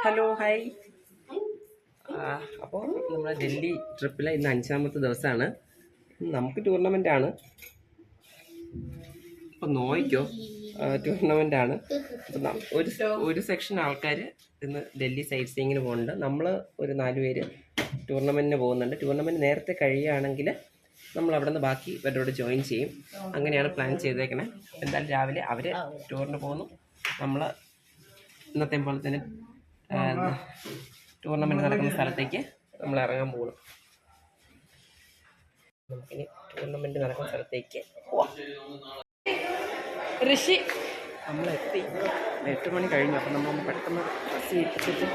Hello hi. അപ്പോൾ നമ്മുടെ ഡൽഹി ട്രിപ്പിലെ ഇന്ന് 5ാമത്തെ ദിവസമാണ്. നമുക്ക് ടൂർണമെൻ്റാണ്. അപ്പോൾ നോയിക്കോ ടൂർണമെൻ്റാണ്. അപ്പം ഒരു സെക്ഷൻ ആൾക്കാർ ഇന്ന് ഡൽഹി സൈറ്റ് സീയിങ്ങിന് പോകുന്നുണ്ട്. നമ്മൾ ഒരു 4 പേര് ടൂർണമെൻറ്റിന് പോകുന്നുണ്ട്. ടൂർണമെൻറ്റ് നേരത്തെ കഴിയുകയാണെങ്കിൽ നമ്മൾ അവിടെ നിന്ന് ബാക്കി ഇവരോട് ജോയിൻ ചെയ്യും. അങ്ങനെയാണ് പ്ലാൻ ചെയ്തേക്കണേ. എന്തായാലും രാവിലെ അവർ ടൂറിന് പോകുന്നു. നമ്മൾ ഇന്നത്തെ പോലെ തന്നെ ടൂർണമെൻറ്റ് നടക്കുന്ന സ്ഥലത്തേക്ക് നമ്മൾ ഇറങ്ങാൻ പോകുന്നു. നമുക്കിനി ടൂർണമെൻറ്റ് നടക്കുന്ന സ്ഥലത്തേക്ക് പോവാം. ഋഷി നമ്മളെത്തി. 8 മണി കഴിഞ്ഞു. അപ്പം നമ്മൾ പെട്ടെന്ന് ബസ് ഏൽപ്പിച്ചിട്ട്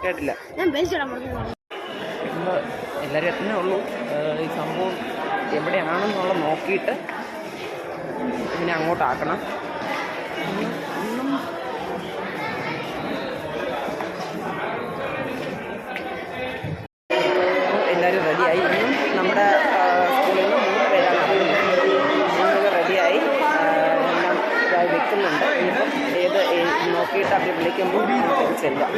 കേട്ടില്ല. ഇന്ന് എല്ലാവരും എത്തണേ ഉള്ളൂ. ഈ സംഭവം എവിടെയാണെന്നുള്ള നോക്കിയിട്ട് പിന്നെ അങ്ങോട്ടാക്കണം. എല്ലാവരും റെഡിയായി. ഇന്നും നമ്മുടെ സ്കൂളിൽ നിന്ന് 3 പേരാണ് ഇന്ന് റെഡിയായി. എല്ലാം ഇതായി വെക്കുന്നുണ്ട്. ഇനിയിപ്പം ഏത് നോക്കിയിട്ട് അവർ വിളിക്കുമ്പോൾ ചെല്ലാം.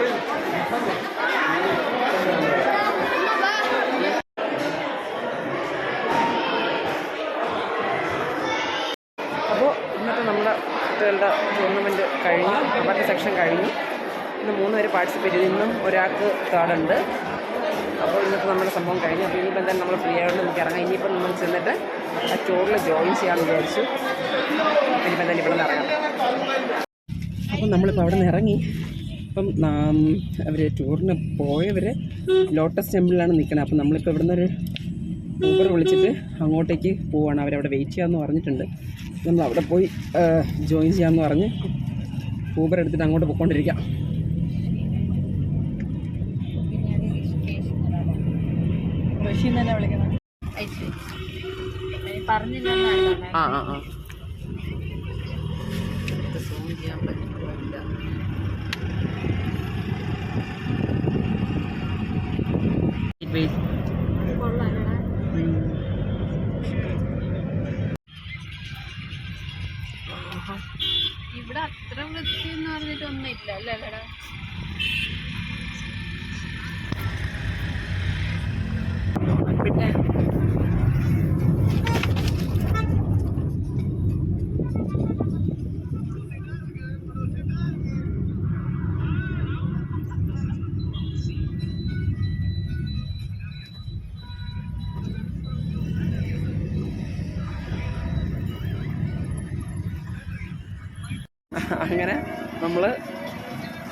അപ്പോൾ ഇന്നത്തെ നമ്മുടെ കുട്ടികളുടെ ടൂർണമെൻറ്റ് കഴിഞ്ഞു. അവരുടെ സെക്ഷൻ കഴിഞ്ഞു. ഇന്ന് 3 പേര് പാർട്ടിസിപ്പേറ്റ് ചെയ്തു. ഇന്നും ഒരാൾക്ക് തേർഡുണ്ട്. അപ്പോൾ ഇന്നത്തെ നമ്മുടെ സംഭവം കഴിഞ്ഞു. അപ്പോൾ ഇനിയിപ്പോൾ എന്തായാലും നമ്മൾ ഫ്രീ ആയിട്ട് നമുക്ക് ഇറങ്ങാം. ഇനിയിപ്പോൾ നമ്മൾ ചെന്നിട്ട് ആ ടൂറിൽ ജോയിൻ ചെയ്യാമെന്ന് വിചാരിച്ചു. ഇനിയിപ്പോൾ എന്തായാലും ഇവിടെ നിന്ന് ഇറങ്ങാം. അപ്പം നമ്മളിപ്പോൾ അവിടെ നിന്ന് ഇറങ്ങി. അപ്പം അവർ ടൂറിന് പോയവർ ലോട്ടസ് ടെമ്പിളിലാണ് നിൽക്കുന്നത്. അപ്പം നമ്മളിപ്പോൾ ഇവിടെ നിന്നൊരു ഊബർ വിളിച്ചിട്ട് അങ്ങോട്ടേക്ക് പോവുകയാണ്. അവരവിടെ വെയിറ്റ് ചെയ്യാമെന്ന് പറഞ്ഞിട്ടുണ്ട്. നമ്മൾ അവിടെ പോയി ജോയിൻ ചെയ്യാമെന്ന് പറഞ്ഞ് ഊബർ എടുത്തിട്ട് അങ്ങോട്ട് പോയിക്കൊണ്ടിരിക്കാം. ഇവിടെ അത്ര വൃത്തി എന്ന് പറഞ്ഞിട്ടൊന്നും ഇല്ല അല്ലേടാ. പിന്നെ അങ്ങനെ നമ്മൾ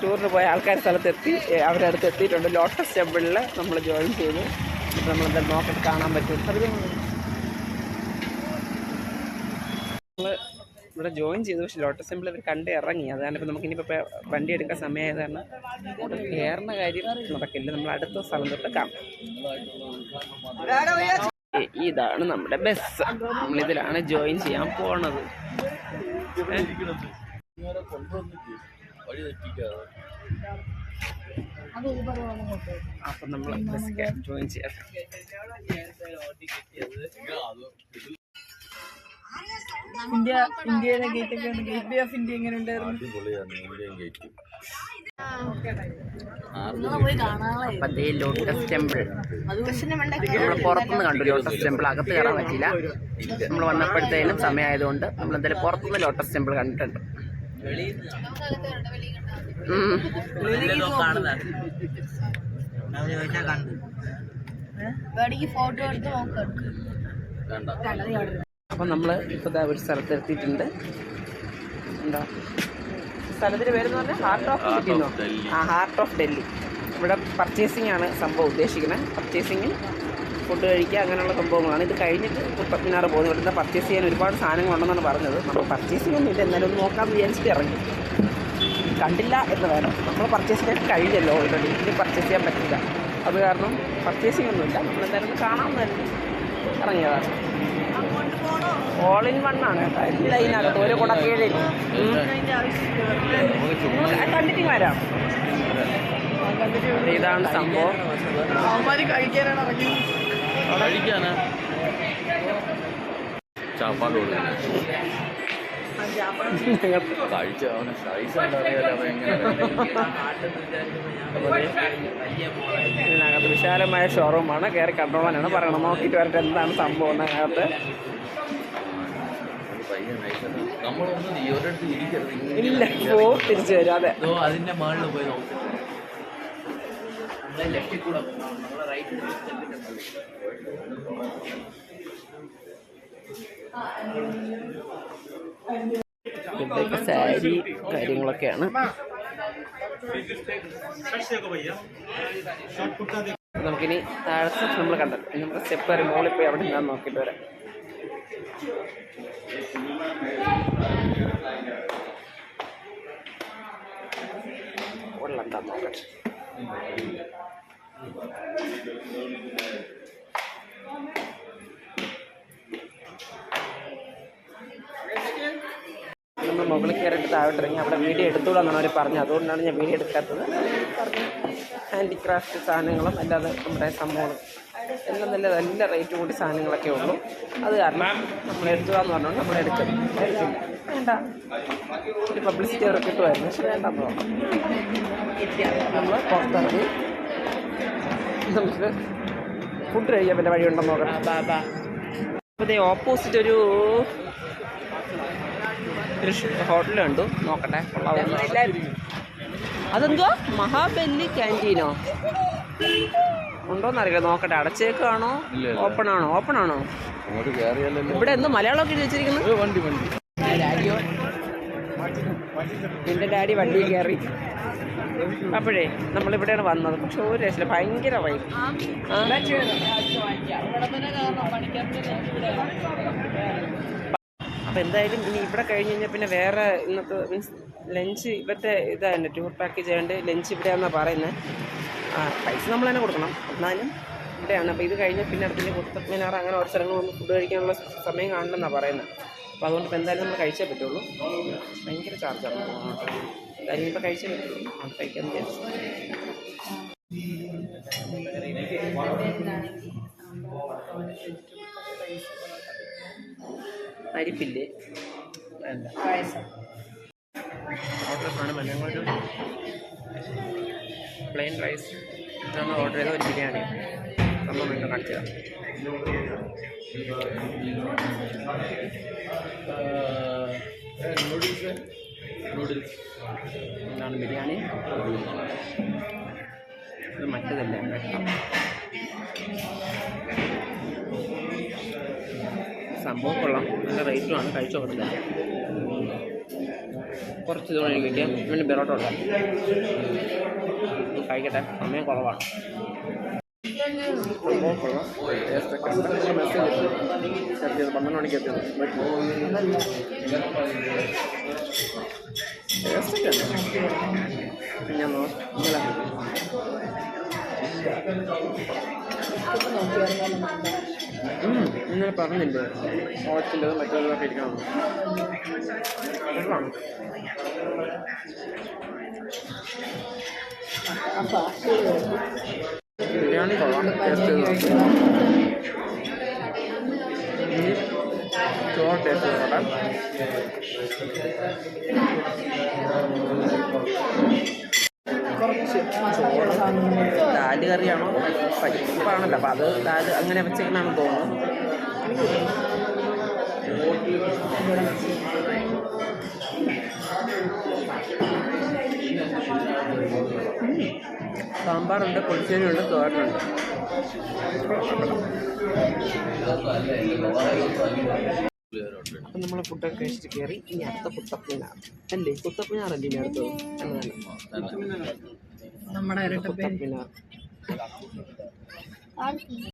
ടൂറിന് പോയ ആൾക്കാർ സ്ഥലത്തെത്തി. അവരടുത്ത് എത്തിയിട്ടുണ്ട്. ലോട്ടസ് ടെമ്പിളിൽ നമ്മൾ ജോയിൻ ചെയ്തു. അപ്പോൾ നമ്മളെന്തായാലും നോക്കിയിട്ട് കാണാൻ പറ്റും. നമ്മൾ ഇവിടെ ജോയിൻ ചെയ്തു. പക്ഷേ ലോട്ടസ് ടെമ്പിൾ ഇവർ കണ്ട് ഇറങ്ങി. അതാണ് ഇപ്പോൾ നമുക്ക് ഇനിയിപ്പോൾ വണ്ടി എടുക്കാൻ സമയമായത് കാരണം അവിടെ കയറുന്ന കാര്യം നടക്കില്ല. നമ്മൾ അടുത്ത സ്ഥലം തൊട്ട് കാണാം. ഇതാണ് നമ്മുടെ ബസ്. നമ്മളിതിലാണ് ജോയിൻ ചെയ്യാൻ പോണത്. അപ്പം നമ്മൾ ബസ് ജോയിൻ ചെയ്യാം. ഇന്ത്യയിലെ ഗേറ്റ് ഒക്കെ ഗേറ്റ് വേ ഓഫ് ഇന്ത്യ എങ്ങനെ ഉണ്ടായിരുന്നു? അപ്പം ലോട്ടസ് ടെമ്പിൾ നമ്മൾ പുറത്തുനിന്ന് കണ്ടു. ലോട്ടസ് ടെമ്പിൾ അകത്ത് കയറാൻ പറ്റില്ല. നമ്മൾ വന്നപ്പോഴത്തേനും സമയമായതുകൊണ്ട് നമ്മൾ എന്തായാലും പുറത്തുനിന്ന് ലോട്ടസ് ടെമ്പിൾ കണ്ടിട്ടുണ്ട്. അപ്പം നമ്മൾ ഇപ്പോൾ ഒരു സ്ഥലത്ത് എത്തിയിട്ടുണ്ട്. എന്താ സ്ഥലത്തിന് പേരെന്ന് പറഞ്ഞാൽ ഹാർട്ട് ഓഫ് സിറ്റി എന്നോ? Heart of Delhi. ഇവിടെ പർച്ചേസിംഗ് ആണ് സംഭവം ഉദ്ദേശിക്കുന്നത്. പർച്ചേസിങ്ങിൽ ഫുഡ് കഴിക്കുക അങ്ങനെയുള്ള സംഭവങ്ങളാണ്. ഇത് കഴിഞ്ഞിട്ട് കുത്തബ് മിനാർ പോകുന്നത്. ഇവിടുന്ന് പർച്ചേസ് ചെയ്യാൻ ഒരുപാട് സാധനങ്ങളുണ്ടെന്നാണ് പറഞ്ഞത്. നമ്മൾ പർച്ചേസിംഗ് ഒന്നും ഇല്ല. എന്നാലും ഒന്ന് നോക്കാമെന്ന് വിചാരിച്ചിട്ട് ഇറങ്ങി. കണ്ടില്ല എന്ന് വേണം. നമ്മൾ പർച്ചേസ് ചെയ്യാൻ കഴിഞ്ഞല്ലോ ഓൾറെഡി. ഇനി പർച്ചേസ് ചെയ്യാൻ പറ്റില്ല. അത് കാരണം പർച്ചേസിംഗ് ഒന്നുമില്ല. നമ്മളെന്തായാലും കാണാമെന്ന് തന്നെ ഇറങ്ങിയതാണ്. ഓൾ ഇൻ വൺ ആണ് കേട്ടോ. എല്ലാം ഇതിനകത്ത് ഓരോ കുടക്കീഴിൽ കണ്ടിട്ട് വരാം. ഇതാണ് സംഭവം. കഴിക്കാനാ ചാപ്പാട് കഴിച്ച അവന് സൈസ് അറിയാലോ അവൻ ഇതിനകത്ത് വിശാലമായ ഷോറൂമാണ്. കയറി കണ്ടോളാനാണ് പറയണം. നോക്കിയിട്ട് വരട്ടെ എന്താണ് സംഭവം അതിനകത്ത്. നമ്മളൊന്നും ഒരിടത്ത് ഇരിക്കരുത്. ഇല്ല, പോ തിരിച്ചു വരും. അതെ, അതിന്റെ മുകളിൽ പോയി നോക്കും. നമ്മളെ ലെഫ്റ്റിൽ കൂടെ നമ്മളെ റൈറ്റ് ഇവിടേക്ക് സാരി കാര്യങ്ങളൊക്കെയാണ്. നമുക്കിനി താഴത്തെ നമ്മൾ കണ്ടത് നമുക്ക് സ്റ്റെപ്പ് വരെ മുകളിൽ പോയി അവിടെ നിന്നാന്ന് നോക്കിയിട്ട് വരാം. ഉള്ളണ്ടാ നോക്കട്ടെ. നമ്മൾ മുകളിൽ കയറിയിട്ട് താഴോട്ട് ഇറങ്ങി അവിടെ വീഡിയോ എടുത്തോളാന്നാണ് അവർ പറഞ്ഞത്. അതുകൊണ്ടാണ് ഞാൻ വീഡിയോ എടുക്കാത്തത്. പറഞ്ഞു ഹാൻഡിക്രാഫ്റ്റ് സാധനങ്ങളും അല്ലാതെ നമ്മുടെ സംഭവങ്ങളും എല്ലാം നല്ല റേറ്റ് കൂടി സാധനങ്ങളൊക്കെ ഉള്ളൂ. അത് കാരണം നമ്മൾ എടുത്തോളാന്ന് പറഞ്ഞുകൊണ്ട് നമ്മൾ എടുത്തത്. വേണ്ട, ഒരു പബ്ലിസിറ്റി അവർ കിട്ടുമായിരുന്നു. പക്ഷെ വേണ്ടെന്ന് പറഞ്ഞു. നമ്മൾ പുറത്തിറങ്ങി നമുക്ക് ഫുഡ് കഴിക്കാൻ പിന്നെ വഴിയുണ്ടെന്ന് നോക്കണം. അപ്പോൾ ഇതേ ഓപ്പോസിറ്റ് ഒരു ഹോട്ടൽ കണ്ടു. നോക്കട്ടെ, അതെന്തുവാ മഹാബലി ക്യാൻറ്റീനോ ഉണ്ടോന്നറിയില്ല. നോക്കട്ടെ, അടച്ചേക്കാണോ ഓപ്പൺ ആണോ? ഇവിടെ എന്തോ മലയാളമൊക്കെ എഴുതി വെച്ചിരിക്കുന്നു. ഡാഡിയോ, എൻ്റെ ഡാഡി വണ്ടിയിൽ കയറി. അപ്പോഴേ നമ്മളിവിടെയാണ് വന്നത്. പക്ഷെ ഒരു രക്ഷയില്ല, ഭയങ്കര വൈകി. അപ്പോൾ എന്തായാലും ഇനി ഇവിടെ കഴിഞ്ഞ് കഴിഞ്ഞാൽ പിന്നെ വേറെ ഇന്നത്തെ മീൻസ് ലഞ്ച് ഇവരുടെ ഇതാണ് ടൂർ പാക്കേജ് ആയതുകൊണ്ട് ലഞ്ച് ഇവിടെയാണെന്നാണ് പറയുന്നത്. പൈസ നമ്മൾ തന്നെ കൊടുക്കണം, എന്നാലും ഇവിടെയാണ്. അപ്പോൾ ഇത് കഴിഞ്ഞാൽ പിന്നെ അടുത്തിൻ്റെ കുത്തബ് മിനാർ അങ്ങനെ ഓരോ സ്ഥലങ്ങളൊന്നും ഫുഡ് കഴിക്കാനുള്ള സമയം കാണില്ലെന്നാണ് പറയുന്നത്. അപ്പോൾ അതുകൊണ്ട് ഇപ്പോൾ എന്തായാലും നമ്മൾ കഴിച്ചേ പറ്റുള്ളൂ. ഭയങ്കര ചാർജാണ്. എന്തായാലും ഇപ്പോൾ കഴിച്ചേ പറ്റുള്ളൂ. അത് കഴിക്കാൻ വിചാരിച്ചു. അരിപ്പില്ലേ വേണ്ട, ഓർഡർ സാധനം ഞങ്ങളൊരു പ്ലെയിൻ റൈസ് നമ്മൾ ഓർഡർ ചെയ്ത ഒരു ബിരിയാണി സംഭവം വീണ്ടും കാണിച്ചതാണ്. നൂഡിൽസ് എന്താണ് ബിരിയാണി. ഇത് മറ്റേതല്ല സംഭവം കൊള്ളാം, നല്ല റേറ്റുമാണ്. കഴിച്ചു കൊടുത്തില്ല. കുറച്ച് ഇതുകൊണ്ട് കഴിക്കാം. പിന്നെ ബെറോട്ട ഉണ്ടാകും. കഴിക്കട്ടെ, സമയം കുറവാണ്. സംഭവം കൊള്ളാം. ടേസ്റ്റൊക്കെ ഉണ്ട്. മെസ്സേജ് 12 മണിക്ക് എത്തിയത്. ടേസ്റ്റൊക്കെ ഉണ്ട്. ഞാൻ ഇന്നലെ പറഞ്ഞില്ലേ ഹോട്ടലിൽ മറ്റുള്ളതൊക്കെ ഇരിക്കണം. ബിരിയാണി കൊള്ളാം. ടേസ്റ്റ് ചെയ്ത് നോക്കി. ചോറ് ടേസ്റ്റ് ചെയ്തോട്ടെ. കുറച്ച് ദാല് കറിയാണോ പരിപ്പാണല്ലോ, അപ്പോൾ അത് ദാല് അങ്ങനെ വെച്ചേക്കണമെന്ന് തോന്നുന്നു. സാമ്പാറുണ്ട്, പുളിശ്ശേരിയുണ്ട്, തോരനുണ്ട്. അപ്പം നമ്മൾ ഫുഡൊക്കെ കഴിച്ചിട്ട് കയറി. ഇനി അടുത്ത കുത്തബ് മിനാർ അല്ലേ? കുത്തബ് മിനാർ അല്ലേ ഇനി അടുത്തത്? നമ്മുടെ കുത്തബ് മിനാർ